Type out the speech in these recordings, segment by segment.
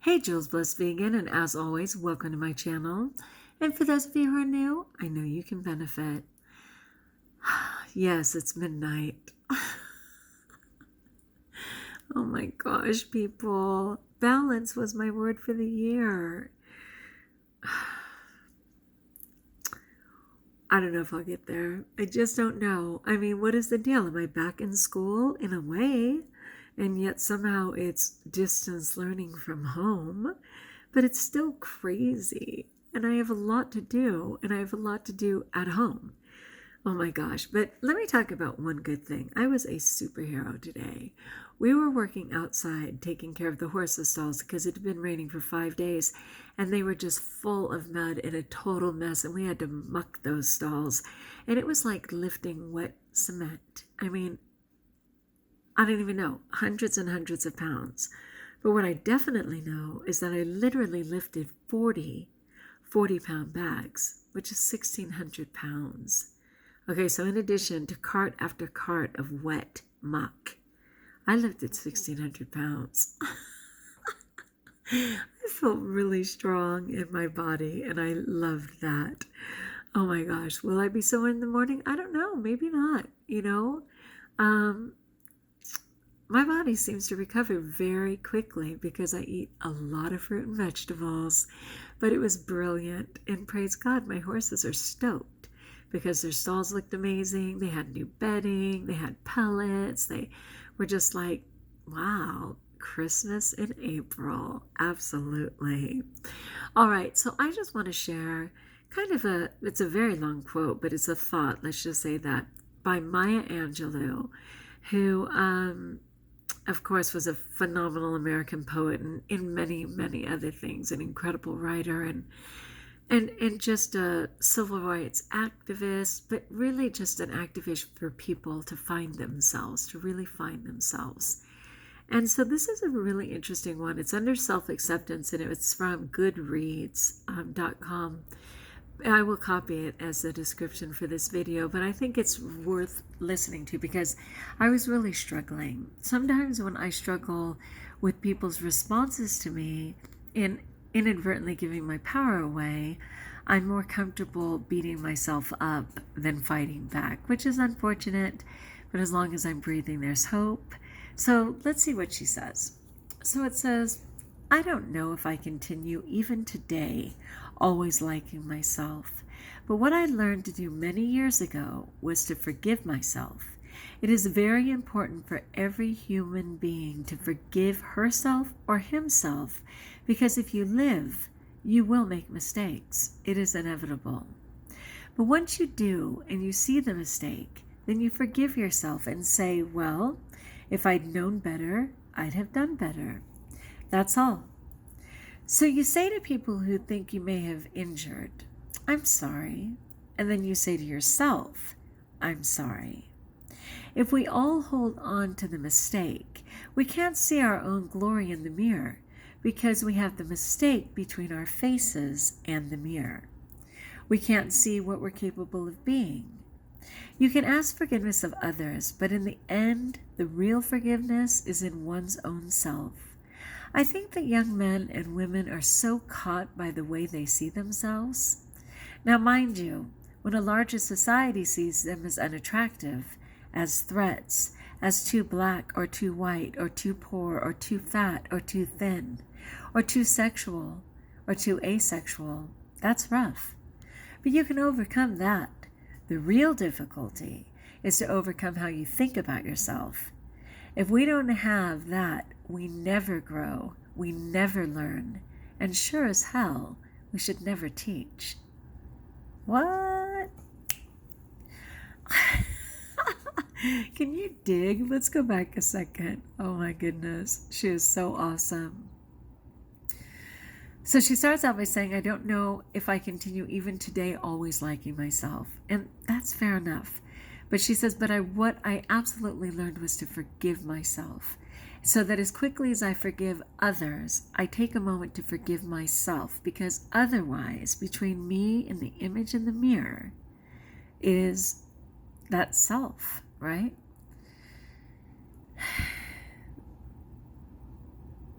Hey, JulesBlessedVegan, and as always, welcome to my channel. And for those of you who are new, I know you can benefit. Yes, it's midnight. Oh my gosh, people. Balance was my word for the year. I don't know if I'll get there. I just don't know. I mean, what is the deal? Am I back in school? In a way. And yet somehow it's distance learning from home. But it's still crazy. And I have a lot to do. And I have a lot to do at home. Oh my gosh. But let me talk about one good thing. I was a superhero today. We were working outside taking care of the horses' stalls because it had been raining for 5 days and they were just full of mud and a total mess, and we had to muck those stalls. And it was like lifting wet cement. I mean, I don't even know, hundreds and hundreds of pounds. But what I definitely know is that I literally lifted 40-pound bags, which is 1,600 pounds. Okay, so in addition to cart after cart of wet muck, I lifted 1,600 pounds. I felt really strong in my body, and I loved that. Oh my gosh, will I be sore in the morning? I don't know, maybe not, My body seems to recover very quickly because I eat a lot of fruit and vegetables, but it was brilliant, and praise God, my horses are stoked because their stalls looked amazing. They had new bedding, they had pellets, they were just like, wow, Christmas in April. Absolutely. All right, so I just want to share it's a very long quote, but it's a thought, let's just say that, by Maya Angelou, who, of course, was a phenomenal American poet and in many, many other things, an incredible writer and just a civil rights activist, but really just an activist for people to find themselves, to really find themselves. And so this is a really interesting one. It's under Self Acceptance, and it's from goodreads.com. I will copy it as a description for this video, but I think it's worth listening to because I was really struggling. Sometimes when I struggle with people's responses to me in inadvertently giving my power away, I'm more comfortable beating myself up than fighting back, which is unfortunate, but as long as I'm breathing, there's hope. So let's see what she says. So it says, I don't know if I continue even today always liking myself, but what I learned to do many years ago was to forgive myself. It is very important for every human being to forgive herself or himself, because if you live, you will make mistakes. It is inevitable. But once you do and you see the mistake, then you forgive yourself and say, well, if I'd known better, I'd have done better. That's all. So you say to people who think you may have injured, I'm sorry. And then you say to yourself, I'm sorry. If we all hold on to the mistake, we can't see our own glory in the mirror because we have the mistake between our faces and the mirror. We can't see what we're capable of being. You can ask forgiveness of others, but in the end, the real forgiveness is in one's own self. I think that young men and women are so caught by the way they see themselves. Now, mind you, when a larger society sees them as unattractive, as threats, as too black or too white or too poor or too fat or too thin or too sexual or too asexual, that's rough. But you can overcome that. The real difficulty is to overcome how you think about yourself. If we don't have that, we never grow, we never learn, and sure as hell, we should never teach. What? Can you dig? Let's go back a second. Oh my goodness, she is so awesome. So she starts out by saying, I don't know if I continue even today always liking myself. And that's fair enough. But she says, but what I absolutely learned was to forgive myself, so that as quickly as I forgive others, I take a moment to forgive myself, because otherwise, between me and the image in the mirror is that self, right?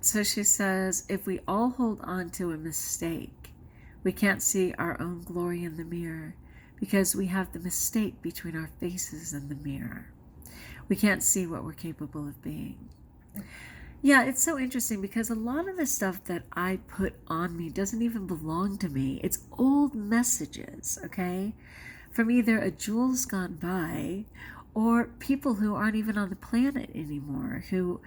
So So she says, if we all hold on to a mistake, we can't see our own glory in the mirror because we have the mistake between our faces and the mirror. We can't see what we're capable of being. Yeah, it's so interesting because a lot of the stuff that I put on me doesn't even belong to me. It's old messages, okay? From either a Jules gone by or people who aren't even on the planet anymore, who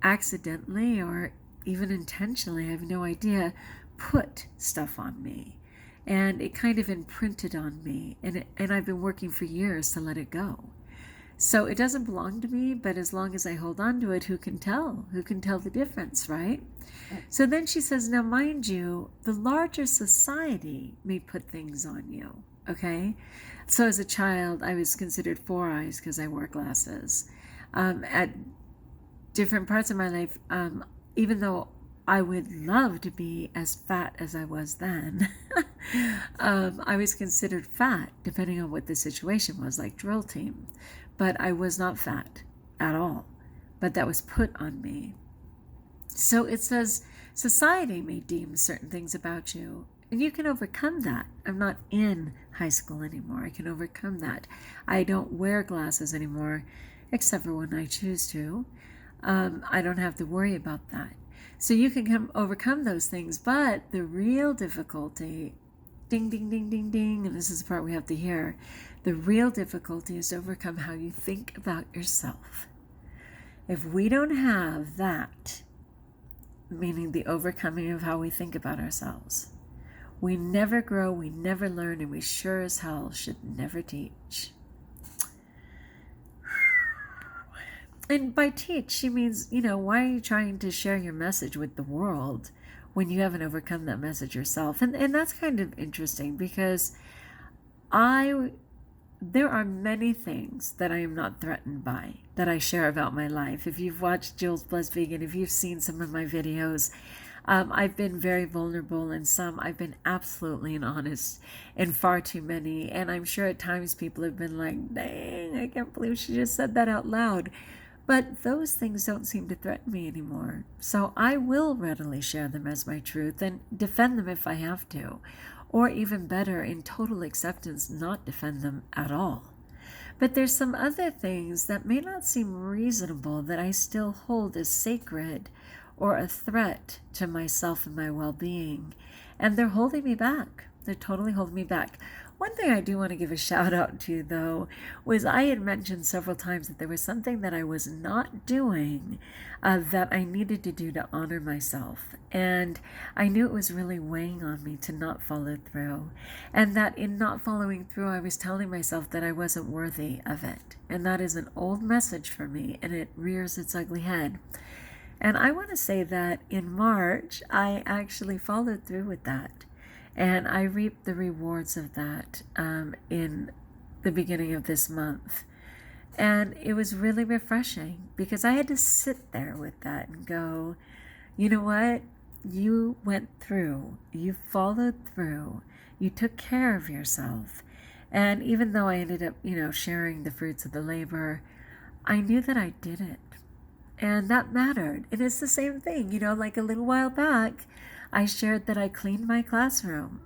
accidentally or even intentionally, I have no idea, put stuff on me. And it kind of imprinted on me. And I've been working for years to let it go. So it doesn't belong to me, but as long as I hold on to it, who can tell? Who can tell the difference, right? So then she says, now mind you, the larger society may put things on you, okay? So as a child, I was considered four eyes because I wore glasses. At different parts of my life, even though I would love to be as fat as I was then, I was considered fat depending on what the situation was, like drill team. But I was not fat at all, but that was put on me. So it says, society may deem certain things about you, and you can overcome that. I'm not in high school anymore. I can overcome that. I don't wear glasses anymore, except for when I choose to. I don't have to worry about that. So you can overcome those things, but the real difficulty, ding, ding, ding, ding, ding, and this is the part we have to hear, the real difficulty is to overcome how you think about yourself. If we don't have that, meaning the overcoming of how we think about ourselves, we never grow, we never learn, and we sure as hell should never teach. And by teach, she means, why are you trying to share your message with the world when you haven't overcome that message yourself? And that's kind of interesting because there are many things that I am not threatened by, that I share about my life. If you've watched Jules Blessed Vegan, if you've seen some of my videos, I've been very vulnerable in some. I've been absolutely honest in far too many. And I'm sure at times people have been like, dang, I can't believe she just said that out loud. But those things don't seem to threaten me anymore. So I will readily share them as my truth and defend them if I have to. Or even better, in total acceptance, not defend them at all. But there's some other things that may not seem reasonable that I still hold as sacred or a threat to myself and my well-being. And they're holding me back. They're totally holding me back. One thing I do want to give a shout out to, though, was I had mentioned several times that there was something that I was not doing that I needed to do to honor myself. And I knew it was really weighing on me to not follow through. And that in not following through, I was telling myself that I wasn't worthy of it. And that is an old message for me, and it rears its ugly head. And I want to say that in March, I actually followed through with that. And I reaped the rewards of that in the beginning of this month. And it was really refreshing because I had to sit there with that and go, you know what? You went through, you followed through, you took care of yourself. And even though I ended up, sharing the fruits of the labor, I knew that I did it. And that mattered. And it's the same thing, like a little while back, I shared that I cleaned my classroom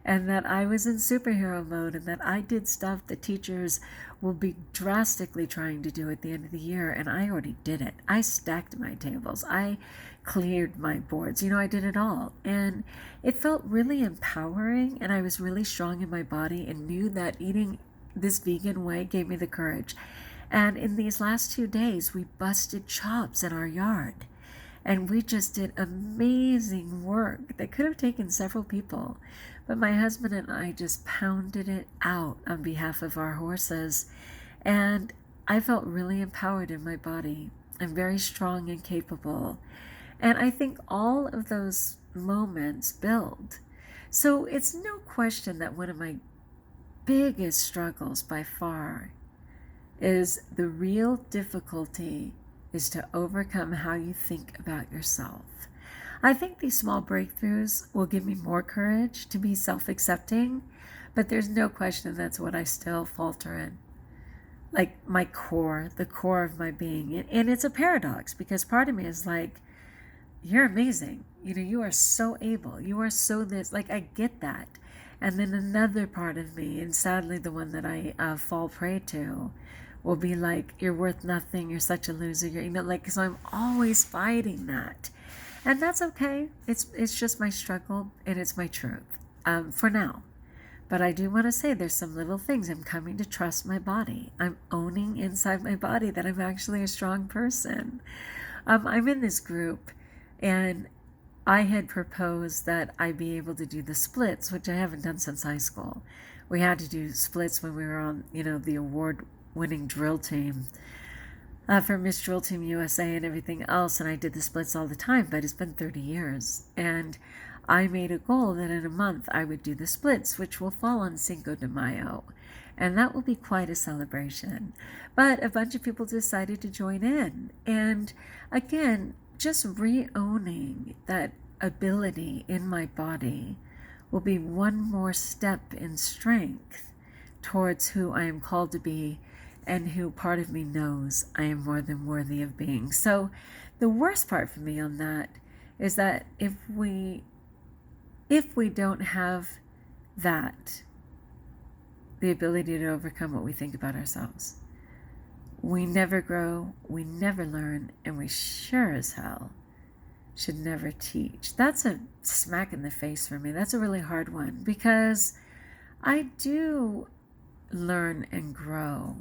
and that I was in superhero mode and that I did stuff that teachers will be drastically trying to do at the end of the year. And I already did it. I stacked my tables. I cleared my boards. I did it all. And it felt really empowering. And I was really strong in my body and knew that eating this vegan way gave me the courage. And in these last 2 days, we busted chops in our yard. And we just did amazing work that could have taken several people. But my husband and I just pounded it out on behalf of our horses. And I felt really empowered in my body. I'm very strong and capable. And I think all of those moments build. So it's no question that one of my biggest struggles by far is the real difficulty is to overcome how you think about yourself. I think these small breakthroughs will give me more courage to be self-accepting, but there's no question that's what I still falter in. Like the core of my being. And it's a paradox because part of me is like, you're amazing. You are so able. You are so this. Like, I get that. And then another part of me, and sadly the one that I fall prey to, will be like, you're worth nothing. You're such a loser. Like, so I'm always fighting that. And that's okay. It's just my struggle, and it's my truth for now. But I do want to say there's some little things. I'm coming to trust my body. I'm owning inside my body that I'm actually a strong person. I'm in this group, and I had proposed that I be able to do the splits, which I haven't done since high school. We had to do splits when we were on, the award-winning drill team for Miss Drill Team USA and everything else, and I did the splits all the time, but it's been 30 years. And I made a goal that in a month I would do the splits, which will fall on Cinco de Mayo. And that will be quite a celebration. But a bunch of people decided to join in. And again, just re-owning that ability in my body will be one more step in strength towards who I am called to be and who part of me knows I am more than worthy of being. So the worst part for me on that is that if we don't have that, the ability to overcome what we think about ourselves, we never grow, we never learn, and we sure as hell should never teach. That's a smack in the face for me. That's a really hard one, because I do learn and grow.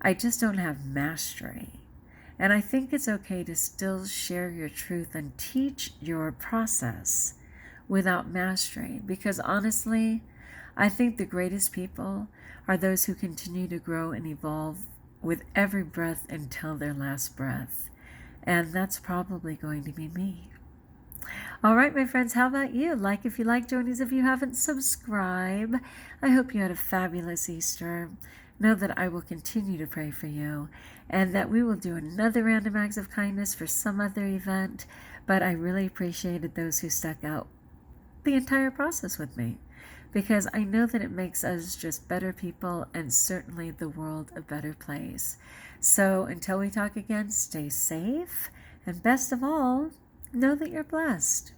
I just don't have mastery. And I think it's okay to still share your truth and teach your process without mastery, because honestly, I think the greatest people are those who continue to grow and evolve with every breath until their last breath. And that's probably going to be me. All right, my friends, how about you? Like if you like, join us if you haven't. Subscribe. I hope you had a fabulous Easter. Know that I will continue to pray for you, and that we will do another random acts of kindness for some other event. But I really appreciated those who stuck out the entire process with me, because I know that it makes us just better people, and certainly the world a better place. So until we talk again, stay safe, and best of all, know that you're blessed.